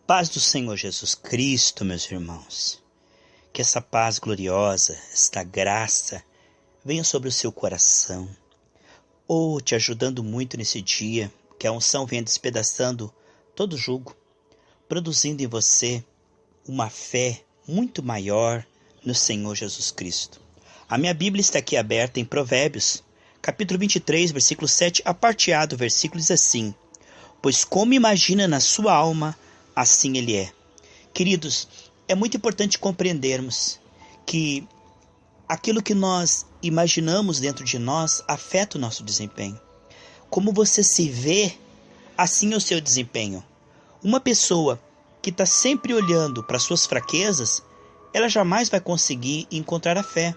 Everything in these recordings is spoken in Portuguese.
Paz do Senhor Jesus Cristo, meus irmãos. Que essa paz gloriosa, esta graça, venha sobre o seu coração. Te ajudando muito nesse dia, que a unção venha despedaçando todo jugo, produzindo em você uma fé muito maior no Senhor Jesus Cristo. A minha Bíblia está aqui aberta em Provérbios, capítulo 23, versículo 7, a parte A do versículo diz assim: pois como imagina na sua alma, assim ele é. Queridos, é muito importante compreendermos que aquilo que nós imaginamos dentro de nós afeta o nosso desempenho. Como você se vê, assim é o seu desempenho. Uma pessoa que está sempre olhando para suas fraquezas, ela jamais vai conseguir encontrar a fé.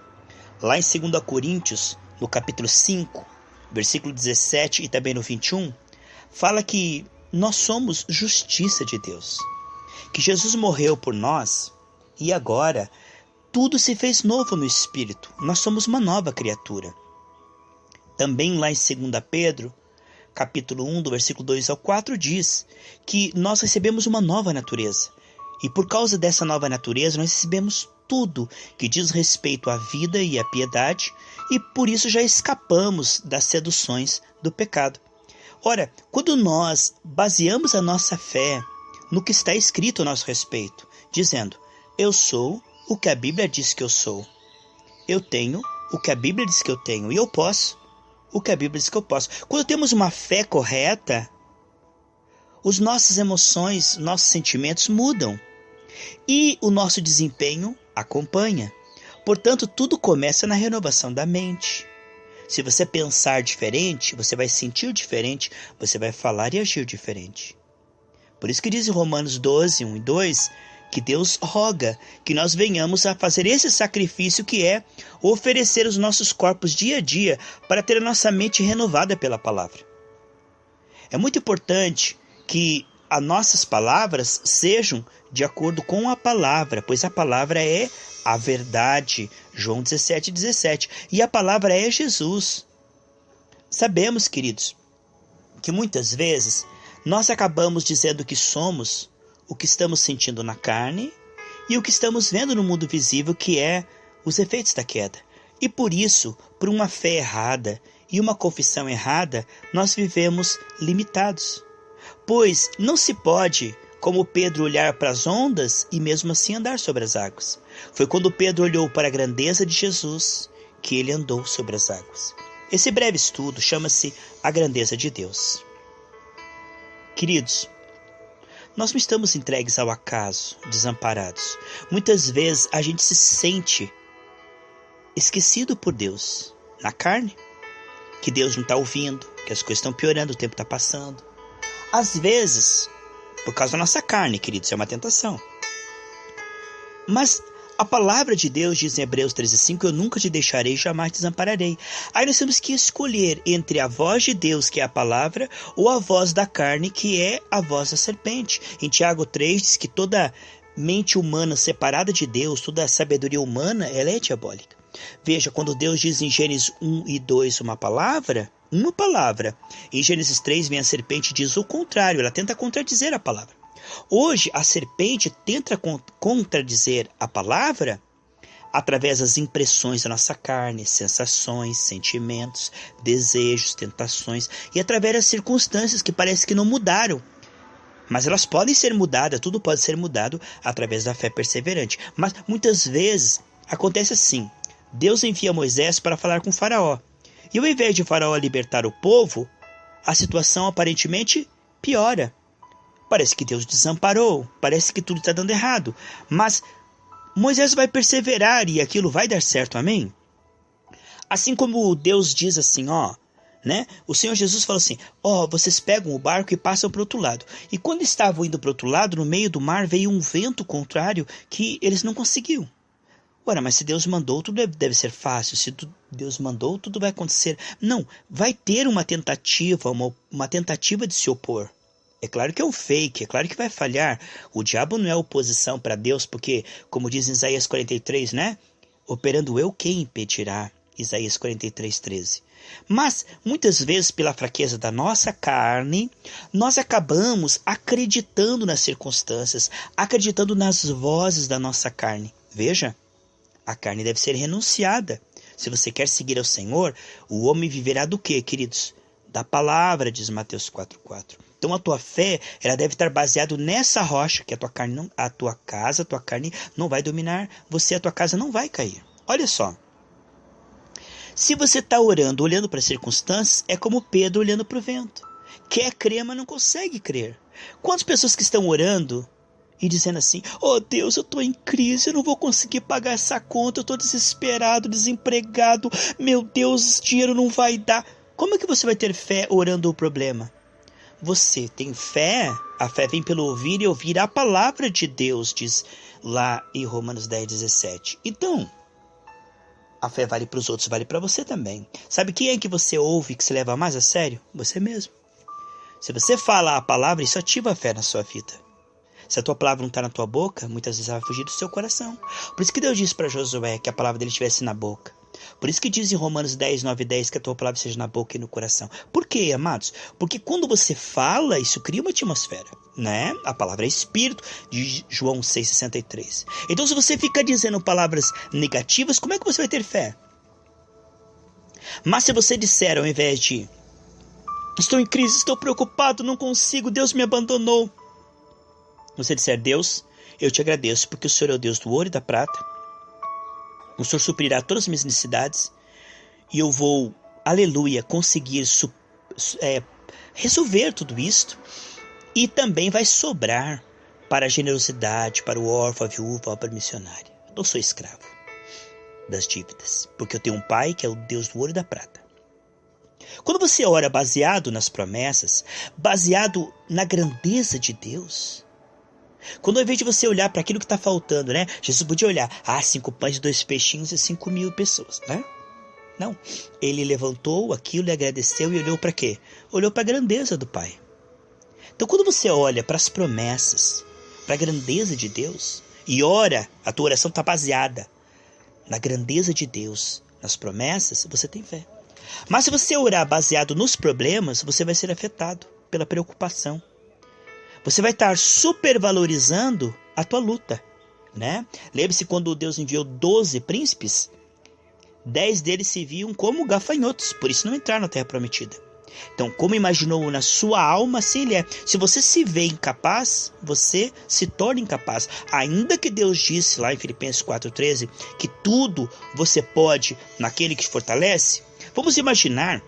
Lá em 2 Coríntios, no capítulo 5, versículo 17 e também no 21, fala que nós somos justiça de Deus. Que Jesus morreu por nós e agora tudo se fez novo no Espírito. Nós somos uma nova criatura. Também lá em 2 Pedro, capítulo 1, do versículo 2 ao 4, diz que nós recebemos uma nova natureza. E por causa dessa nova natureza, nós recebemos tudo que diz respeito à vida e à piedade, e por isso já escapamos das seduções do pecado. Ora, quando nós baseamos a nossa fé no que está escrito a nosso respeito, dizendo, eu sou o que a Bíblia diz que eu sou, eu tenho o que a Bíblia diz que eu tenho, e eu posso o que a Bíblia diz que eu posso. Quando temos uma fé correta, as nossas emoções, nossos sentimentos mudam, e o nosso desempenho acompanha. Portanto, tudo começa na renovação da mente. Se você pensar diferente, você vai sentir diferente, você vai falar e agir diferente. Por isso que diz em Romanos 12, 1 e 2, que Deus roga que nós venhamos a fazer esse sacrifício que é oferecer os nossos corpos dia a dia para ter a nossa mente renovada pela palavra. É muito importante que as nossas palavras sejam de acordo com a palavra, pois a palavra é a verdade, João 17, 17, e a palavra é Jesus. Sabemos, queridos, que muitas vezes nós acabamos dizendo que somos o que estamos sentindo na carne e o que estamos vendo no mundo visível, que é os efeitos da queda. E por isso, por uma fé errada e uma confissão errada, nós vivemos limitados. Pois não se pode, como Pedro, olhar para as ondas e mesmo assim andar sobre as águas. Foi quando Pedro olhou para a grandeza de Jesus que ele andou sobre as águas. Esse breve estudo chama-se A Grandeza de Deus. Queridos, nós não estamos entregues ao acaso, desamparados. Muitas vezes a gente se sente esquecido por Deus, na carne, que Deus não está ouvindo, que as coisas estão piorando, o tempo está passando. Às vezes, por causa da nossa carne, queridos, é uma tentação. Mas a palavra de Deus diz em Hebreus 13:5, eu nunca te deixarei, jamais te desampararei. Aí nós temos que escolher entre a voz de Deus, que é a palavra, ou a voz da carne, que é a voz da serpente. Em Tiago 3 diz que toda mente humana separada de Deus, toda sabedoria humana, ela é diabólica. Veja, quando Deus diz em Gênesis 1 e 2 uma palavra, em Gênesis 3 vem a serpente e diz o contrário, ela tenta contradizer a palavra. Hoje, a serpente tenta contradizer a palavra através das impressões da nossa carne, sensações, sentimentos, desejos, tentações e através das circunstâncias que parece que não mudaram. Mas elas podem ser mudadas, tudo pode ser mudado através da fé perseverante. Mas muitas vezes acontece assim, Deus envia Moisés para falar com Faraó. E ao invés de Faraó libertar o povo, a situação aparentemente piora. Parece que Deus desamparou, parece que tudo está dando errado. Mas Moisés vai perseverar e aquilo vai dar certo, amém? Assim como Deus diz assim, o Senhor Jesus falou assim, vocês pegam o barco e passam para o outro lado. E quando estavam indo para o outro lado, no meio do mar veio um vento contrário que eles não conseguiam. Ora, mas se Deus mandou, tudo deve ser fácil. Se Deus mandou, tudo vai acontecer. Não, vai ter uma tentativa, uma tentativa de se opor. É claro que é um fake, é claro que vai falhar. O diabo não é oposição para Deus, porque, como diz em Isaías 43, operando eu, quem impedirá? Isaías 43:13. Mas, muitas vezes, pela fraqueza da nossa carne, nós acabamos acreditando nas circunstâncias, acreditando nas vozes da nossa carne. Veja, a carne deve ser renunciada. Se você quer seguir ao Senhor, o homem viverá do quê, queridos? Da palavra, diz Mateus 4:4. Então a tua fé, ela deve estar baseada nessa rocha, que a tua carne a tua casa, a tua carne não vai dominar você, a tua casa não vai cair. Olha só. Se você está orando, olhando para as circunstâncias, é como Pedro olhando para o vento. Quer crer, mas não consegue crer. Quantas pessoas que estão orando e dizendo assim: oh Deus, eu estou em crise, eu não vou conseguir pagar essa conta, eu estou desesperado, desempregado, meu Deus, dinheiro não vai dar. Como é que você vai ter fé orando o problema? Você tem fé, a fé vem pelo ouvir e ouvir a palavra de Deus, diz lá em Romanos 10:17. Então, a fé vale para os outros, vale para você também. Sabe quem é que você ouve que se leva mais a sério? Você mesmo. Se você fala a palavra, isso ativa a fé na sua vida. Se a tua palavra não está na tua boca, muitas vezes ela vai fugir do seu coração. Por isso que Deus disse para Josué que a palavra dele estivesse na boca. Por isso que diz em Romanos 10:9-10 que a tua palavra seja na boca e no coração. Por quê, amados? Porque quando você fala, isso cria uma atmosfera, né? A palavra é espírito, de João 6:63. Então, se você fica dizendo palavras negativas, como é que você vai ter fé? Mas se você disser, ao invés de estou em crise, estou preocupado, não consigo, Deus me abandonou. Você disser: Deus, eu te agradeço porque o Senhor é o Deus do ouro e da prata. O Senhor suprirá todas as minhas necessidades e eu vou, aleluia, conseguir resolver tudo isto. E também vai sobrar para a generosidade, para o órfão, a viúva, a obra missionária. Eu não sou escravo das dívidas, porque eu tenho um Pai que é o Deus do ouro e da prata. Quando você ora baseado nas promessas, baseado na grandeza de Deus, quando ao invés de você olhar para aquilo que está faltando, né? Jesus podia olhar, 5 pães e 2 peixinhos e 5.000 pessoas, né? Não, ele levantou aquilo e agradeceu e olhou para quê? Olhou para a grandeza do Pai. Então quando você olha para as promessas, para a grandeza de Deus, e ora, a tua oração está baseada na grandeza de Deus, nas promessas, você tem fé. Mas se você orar baseado nos problemas, você vai ser afetado pela preocupação. Você vai estar supervalorizando a tua luta, né? Lembre-se quando Deus enviou 12 príncipes, 10 deles se viam como gafanhotos, por isso não entraram na terra prometida. Então, como imaginou na sua alma, assim ele é. Se você se vê incapaz, você se torna incapaz. Ainda que Deus disse lá em Filipenses 4:13 que tudo você pode naquele que te fortalece, vamos imaginar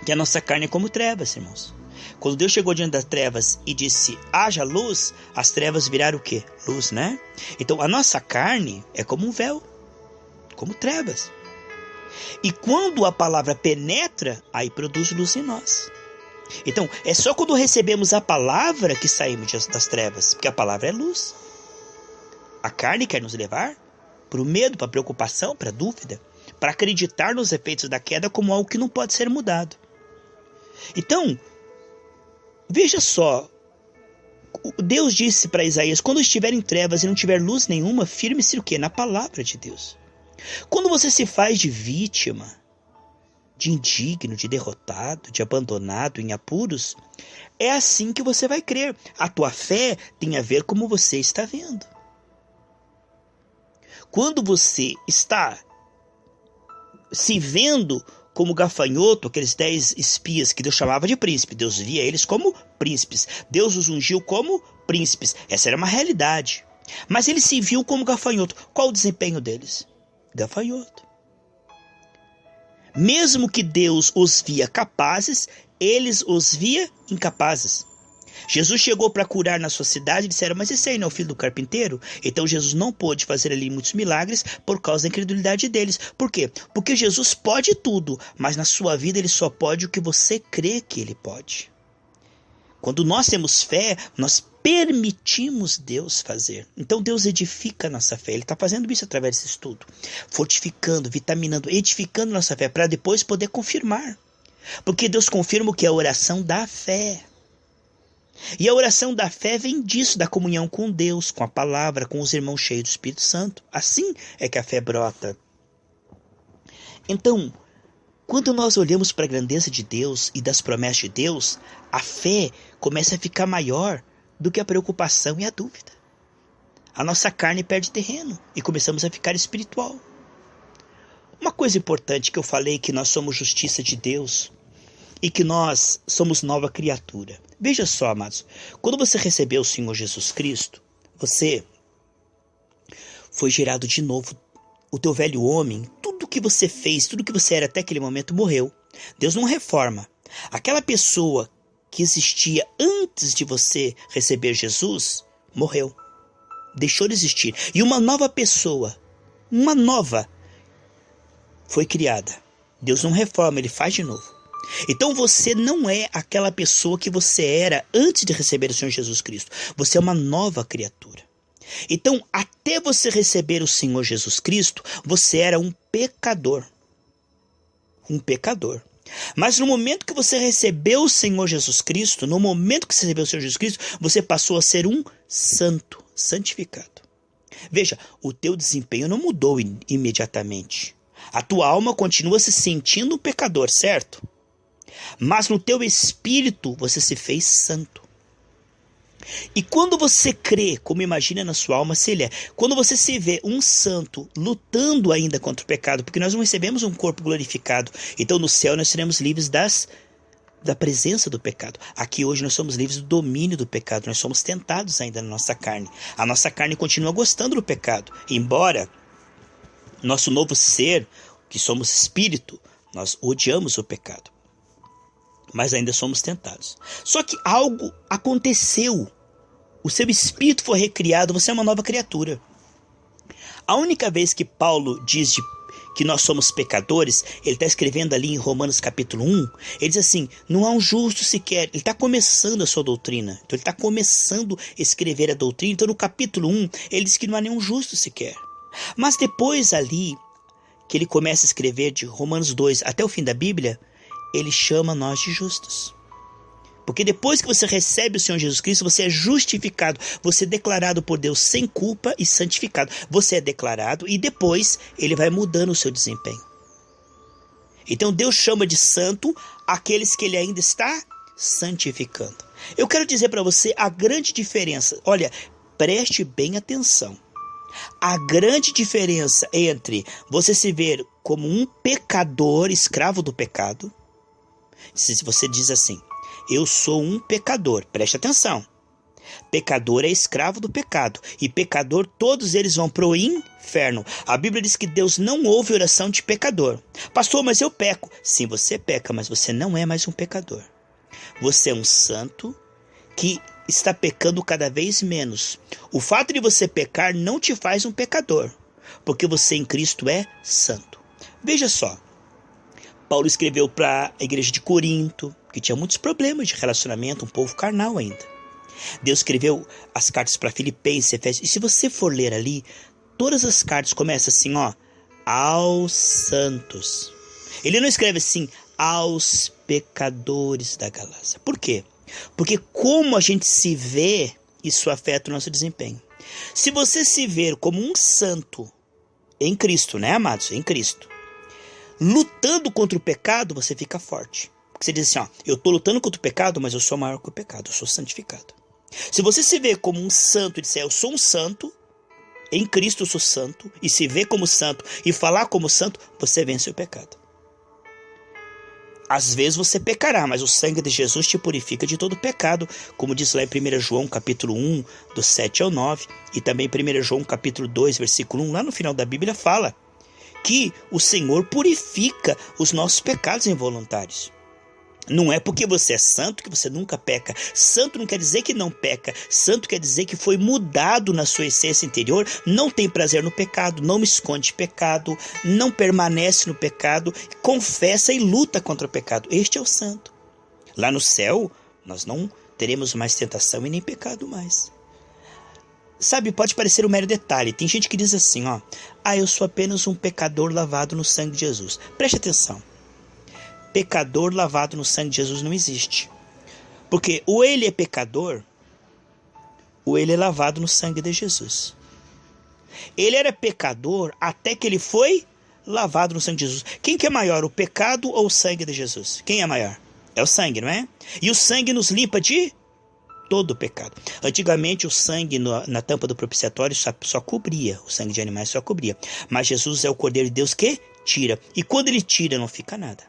que a nossa carne é como trevas, irmãos. Quando Deus chegou diante das trevas e disse, haja luz, as trevas viraram o quê? Luz, né? Então a nossa carne é como um véu, como trevas. E quando a palavra penetra, aí produz luz em nós. Então é só quando recebemos a palavra que saímos das trevas, porque a palavra é luz. A carne quer nos levar para o medo, para a preocupação, para a dúvida, para acreditar nos efeitos da queda como algo que não pode ser mudado. Então, veja só, Deus disse para Isaías, quando estiver em trevas e não tiver luz nenhuma, firme-se o quê? Na palavra de Deus. Quando você se faz de vítima, de indigno, de derrotado, de abandonado, em apuros, é assim que você vai crer. A tua fé tem a ver como você está vendo. Quando você está se vendo como gafanhoto, aqueles 10 espias que Deus chamava de príncipe, Deus via eles como príncipes. Deus os ungiu como príncipes. Essa era uma realidade. Mas eles se viam como gafanhoto. Qual o desempenho deles? Gafanhoto. Mesmo que Deus os via capazes, eles os via incapazes. Jesus chegou para curar na sua cidade e disseram, mas esse aí não é o filho do carpinteiro? Então Jesus não pôde fazer ali muitos milagres por causa da incredulidade deles. Por quê? Porque Jesus pode tudo, mas na sua vida ele só pode o que você crê que ele pode. Quando nós temos fé, nós permitimos Deus fazer. Então Deus edifica a nossa fé. Ele está fazendo isso através desse estudo. Fortificando, vitaminando, edificando nossa fé para depois poder confirmar. Porque Deus confirma o que é a oração da fé. E a oração da fé vem disso, da comunhão com Deus, com a palavra, com os irmãos cheios do Espírito Santo. Assim é que a fé brota. Então, quando nós olhamos para a grandeza de Deus e das promessas de Deus, a fé começa a ficar maior do que a preocupação e a dúvida. A nossa carne perde terreno e começamos a ficar espiritual. Uma coisa importante que eu falei, que nós somos justiça de Deus e que nós somos nova criatura. Veja só, amados, quando você recebeu o Senhor Jesus Cristo, você foi gerado de novo. O teu velho homem, tudo que você fez, tudo que você era até aquele momento morreu. Deus não reforma. Aquela pessoa que existia antes de você receber Jesus, morreu. Deixou de existir. E uma nova pessoa, uma nova, foi criada. Deus não reforma, Ele faz de novo. Então você não é aquela pessoa que você era antes de receber o Senhor Jesus Cristo. Você é uma nova criatura. Então, até você receber o Senhor Jesus Cristo, você era um pecador. Um pecador. Mas no momento que você recebeu o Senhor Jesus Cristo, no momento que você recebeu o Senhor Jesus Cristo, você passou a ser um santo, santificado. Veja, o teu desempenho não mudou imediatamente. A tua alma continua se sentindo um pecador, certo? Mas no teu espírito você se fez santo. E quando você crê, como imagina na sua alma se ele é, quando você se vê um santo lutando ainda contra o pecado, porque nós não recebemos um corpo glorificado, então no céu nós seremos livres da presença do pecado. Aqui hoje nós somos livres do domínio do pecado, nós somos tentados ainda na nossa carne. A nossa carne continua gostando do pecado, embora nosso novo ser, que somos espírito, nós odiamos o pecado. Mas ainda somos tentados. Só que algo aconteceu. O seu espírito foi recriado, você é uma nova criatura. A única vez que Paulo diz que nós somos pecadores, ele está escrevendo ali em Romanos capítulo 1, ele diz assim, não há um justo sequer. Ele está começando a sua doutrina. Então ele está começando a escrever a doutrina. Então no capítulo 1, ele diz que não há nenhum justo sequer. Mas depois ali, que ele começa a escrever de Romanos 2 até o fim da Bíblia, ele chama nós de justos. Porque depois que você recebe o Senhor Jesus Cristo, você é justificado. Você é declarado por Deus sem culpa e santificado. Você é declarado e depois ele vai mudando o seu desempenho. Então Deus chama de santo aqueles que ele ainda está santificando. Eu quero dizer para você a grande diferença. Olha, preste bem atenção. A grande diferença entre você se ver como um pecador, escravo do pecado. Se você diz assim, eu sou um pecador, preste atenção. Pecador é escravo do pecado. E pecador, todos eles vão para o inferno. A Bíblia diz que Deus não ouve oração de pecador. Pastor, mas eu peco. Sim, você peca, mas você não é mais um pecador. Você é um santo que está pecando cada vez menos. O fato de você pecar não te faz um pecador, porque você em Cristo é santo. Veja só. Paulo escreveu para a igreja de Corinto, que tinha muitos problemas de relacionamento, um povo carnal ainda. Deus escreveu as cartas para Filipenses, Efésios. E se você for ler ali, todas as cartas começam assim, ó, aos santos. Ele não escreve assim, aos pecadores da Galácia. Por quê? Porque como a gente se vê, isso afeta o nosso desempenho. Se você se ver como um santo em Cristo, né, amados? Em Cristo. Lutando contra o pecado, você fica forte. Porque você diz assim, ó, eu estou lutando contra o pecado, mas eu sou maior que o pecado, eu sou santificado. Se você se vê como um santo e disser, eu sou um santo, em Cristo eu sou santo, e se vê como santo e falar como santo, você vence o pecado. Às vezes você pecará, mas o sangue de Jesus te purifica de todo pecado, como diz lá em 1 João capítulo 1, do 7 ao 9, e também 1 João capítulo 2, versículo 1, lá no final da Bíblia fala que o Senhor purifica os nossos pecados involuntários. Não é porque você é santo que você nunca peca. Santo não quer dizer que não peca. Santo quer dizer que foi mudado na sua essência interior, não tem prazer no pecado, não esconde pecado, não permanece no pecado, confessa e luta contra o pecado. Este é o santo. Lá no céu, nós não teremos mais tentação e nem pecado mais. Sabe, pode parecer um mero detalhe. Tem gente que diz assim, ó, eu sou apenas um pecador lavado no sangue de Jesus. Preste atenção. Pecador lavado no sangue de Jesus não existe. Porque ou ele é pecador, ou ele é lavado no sangue de Jesus. Ele era pecador até que ele foi lavado no sangue de Jesus. Quem que é maior, o pecado ou o sangue de Jesus? Quem é maior? É o sangue, não é? E o sangue nos limpa de todo o pecado. Antigamente o sangue na tampa do propiciatório só cobria, o sangue de animais só cobria. Mas Jesus é o Cordeiro de Deus que tira. E quando ele tira, não fica nada.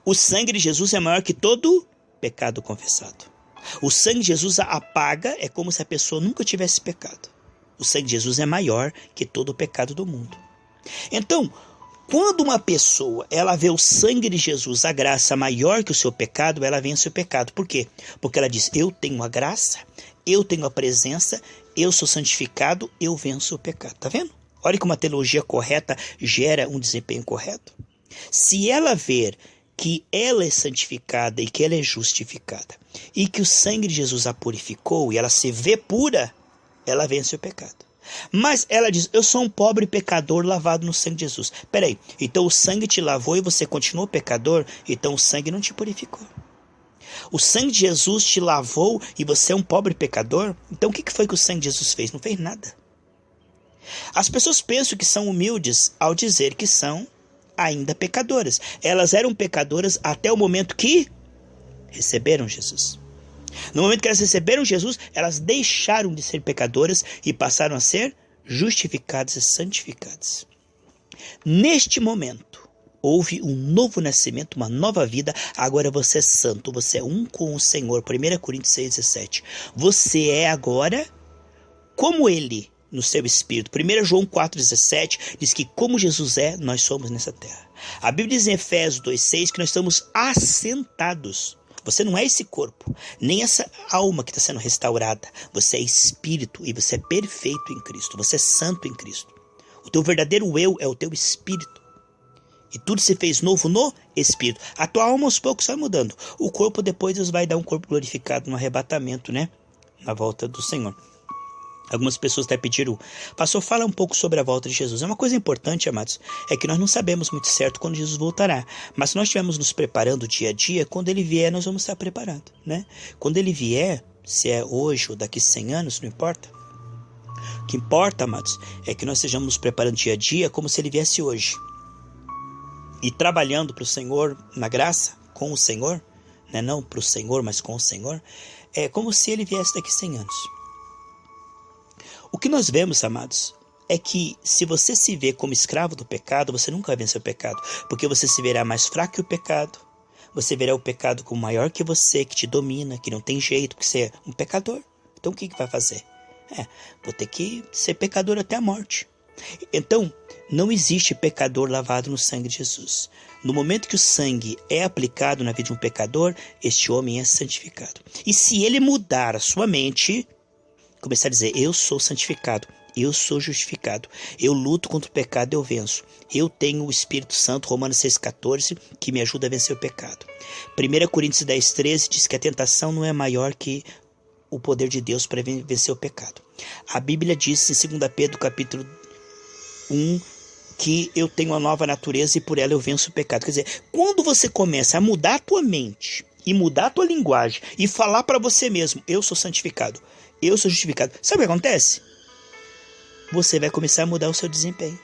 O sangue de Jesus é maior que todo pecado confessado. O sangue de Jesus apaga, é como se a pessoa nunca tivesse pecado. O sangue de Jesus é maior que todo o pecado do mundo. Então, quando uma pessoa ela vê o sangue de Jesus, a graça maior que o seu pecado, ela vence o pecado. Por quê? Porque ela diz, eu tenho a graça, eu tenho a presença, eu sou santificado, eu venço o pecado. Tá vendo? Olha como a teologia correta gera um desempenho correto. Se ela ver que ela é santificada e que ela é justificada, e que o sangue de Jesus a purificou, e ela se vê pura, ela vence o pecado. Mas ela diz, eu sou um pobre pecador lavado no sangue de Jesus. Peraí, então o sangue te lavou e você continuou pecador? Então o sangue não te purificou. O sangue de Jesus te lavou e você é um pobre pecador? Então o que foi que o sangue de Jesus fez? Não fez nada. As pessoas pensam que são humildes ao dizer que são ainda pecadoras. Elas eram pecadoras até o momento que receberam Jesus. No momento que elas receberam Jesus, elas deixaram de ser pecadoras e passaram a ser justificadas e santificadas. Neste momento, houve um novo nascimento, uma nova vida. Agora você é santo, você é um com o Senhor. 1 Coríntios 6,17. Você é agora como Ele no seu espírito. 1 João 4,17 diz que como Jesus é, nós somos nessa terra. A Bíblia diz em Efésios 2,6 que nós estamos assentados. Você não é esse corpo, nem essa alma que está sendo restaurada. Você é espírito e você é perfeito em Cristo. Você é santo em Cristo. O teu verdadeiro eu é o teu espírito. E tudo se fez novo no espírito. A tua alma aos poucos vai mudando. O corpo depois Deus vai dar um corpo glorificado no arrebatamento, né? Na volta do Senhor. Algumas pessoas até pediram, pastor, fala um pouco sobre a volta de Jesus. É uma coisa importante, amados, é que nós não sabemos muito certo quando Jesus voltará. Mas se nós estivermos nos preparando dia a dia, quando Ele vier, nós vamos estar preparados, né? Quando Ele vier, se é hoje ou daqui 100 anos, não importa. O que importa, amados, é que nós estejamos nos preparando dia a dia como se Ele viesse hoje. E trabalhando para o Senhor na graça, com o Senhor, né? Não para o Senhor, mas com o Senhor, é como se Ele viesse daqui 100 anos. O que nós vemos, amados, é que se você se vê como escravo do pecado, você nunca vai vencer o pecado, porque você se verá mais fraco que o pecado, você verá o pecado como maior que você, que te domina, que não tem jeito, que você é um pecador. Então o que vai fazer? Vou ter que ser pecador até a morte. Então, não existe pecador lavado no sangue de Jesus. No momento que o sangue é aplicado na vida de um pecador, este homem é santificado. E se ele mudar a sua mente, começar a dizer, eu sou santificado, eu sou justificado, eu luto contra o pecado, eu venço. Eu tenho o Espírito Santo, Romanos 6,14, que me ajuda a vencer o pecado. 1 Coríntios 10,13 diz que a tentação não é maior que o poder de Deus para vencer o pecado. A Bíblia diz em 2 Pedro capítulo 1 que eu tenho uma nova natureza e por ela eu venço o pecado. Quer dizer, quando você começa a mudar a tua mente e mudar a tua linguagem e falar para você mesmo, eu sou santificado, eu sou justificado. Sabe o que acontece? Você vai começar a mudar o seu desempenho.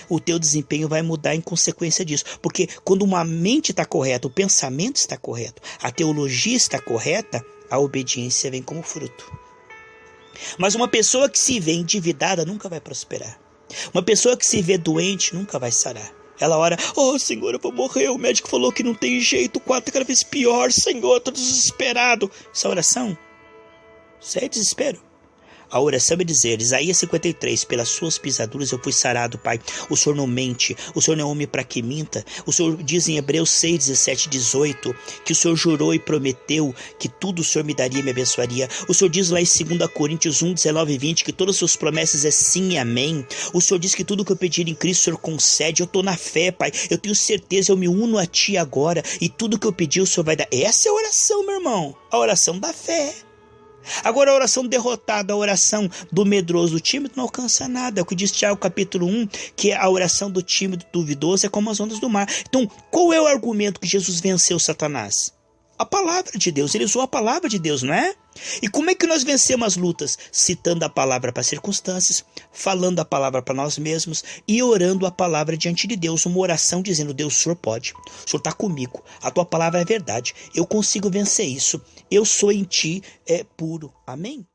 O teu desempenho vai mudar em consequência disso. Porque quando uma mente está correta, o pensamento está correto, a teologia está correta, a obediência vem como fruto. Mas uma pessoa que se vê endividada nunca vai prosperar. Uma pessoa que se vê doente nunca vai sarar. Ela ora, oh Senhor, eu vou morrer, o médico falou que não tem jeito, o quadro está cada vez pior, Senhor, estou desesperado. Essa oração, isso é desespero. A oração é dizer, Isaías 53, pelas suas pisaduras eu fui sarado, Pai. O Senhor não mente, o Senhor não é homem para que minta. O Senhor diz em Hebreus 6, 17, 18, que o Senhor jurou e prometeu que tudo o Senhor me daria e me abençoaria. O Senhor diz lá em 2 Coríntios 1, 19 e 20, que todas as suas promessas é sim e amém. O Senhor diz que tudo que eu pedir em Cristo o Senhor concede. Eu estou na fé, Pai. Eu tenho certeza, eu me uno a Ti agora e tudo que eu pedir o Senhor vai dar. Essa é a oração, meu irmão. A oração da fé. Agora a oração derrotada, a oração do medroso, do tímido, não alcança nada. É o que diz Tiago capítulo 1, que a oração do tímido, duvidoso é como as ondas do mar. Então, qual é o argumento que Jesus venceu Satanás? a palavra de Deus, ele usou a palavra de Deus, não é? E como é que nós vencemos as lutas? Citando a palavra para as circunstâncias, falando a palavra para nós mesmos e orando a palavra diante de Deus, uma oração dizendo: Deus, o Senhor pode, o Senhor está comigo, a tua palavra é verdade, eu consigo vencer isso, eu sou em ti puro. Amém?